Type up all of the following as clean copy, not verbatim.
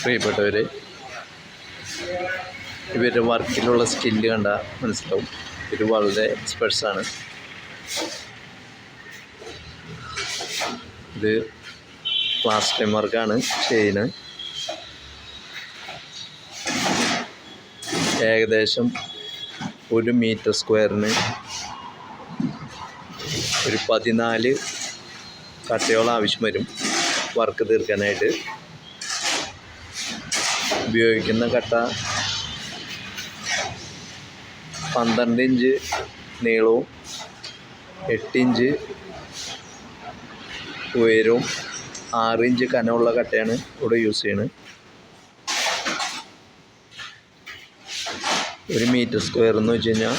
പ്രിയപ്പെട്ടവർ, ഇവരുടെ വർക്കിലുള്ള സ്കില്ല് കണ്ടാൽ മനസ്സിലാവും. ഇത് വളരെ എക്സ്പെർട്സാണ്. ഇത് ക്ലാസ് ടൈം വർക്കാണ് ചെയ്യുന്നത്. ഏകദേശം 1 മീറ്റർ സ്ക്വയറിന് ഒരു 14 കട്ടയോളം ആവശ്യം വരും വർക്ക് തീർക്കാനായിട്ട്. ഉപയോഗിക്കുന്ന കട്ട 12 ഇഞ്ച് നീളവും 8 ഇഞ്ച് ഉയരവും 6 ഇഞ്ച് കനമുള്ള കട്ടയാണ് ഇവിടെ യൂസ് ചെയ്യുന്നത്. 1 മീറ്റർ സ്ക്വയർ എന്ന് വെച്ച് കഴിഞ്ഞാൽ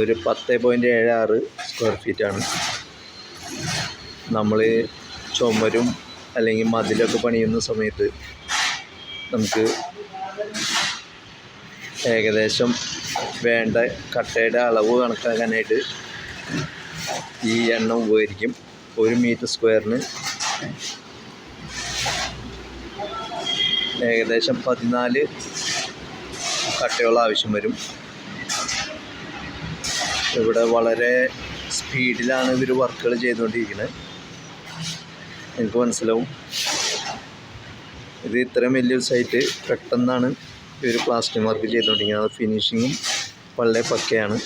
ഒരു 10.76 സ്ക്വയർ ഫീറ്റാണ്. നമ്മൾ ചുമരും അല്ലെങ്കിൽ മതിലൊക്കെ പണിയുന്ന സമയത്ത് നമുക്ക് ഏകദേശം വേണ്ട കട്ടയുടെ അളവ് കണക്കാക്കാനായിട്ട് ഈ എണ്ണം ഉപകരിക്കും. 1 മീറ്റർ സ്ക്വയറിന് ഏകദേശം 14 കട്ടയോളം ആവശ്യം വരും. ഇവിടെ വളരെ സ്പീഡിലാണ് ഇവർ വർക്കുകൾ ചെയ്തുകൊണ്ടിരിക്കുന്നത്. എനിക്ക് മനസ്സിലാവും. ഇത് ഇത്രയും വലിയൊരു സൈറ്റ് പെട്ടെന്നാണ് ഇവർ പ്ലാസ്റ്റിക് വർക്ക് ചെയ്തുകൊണ്ടിരിക്കുന്നത്. ഫിനിഷിങ്ങും വളരെ പക്കയാണ്.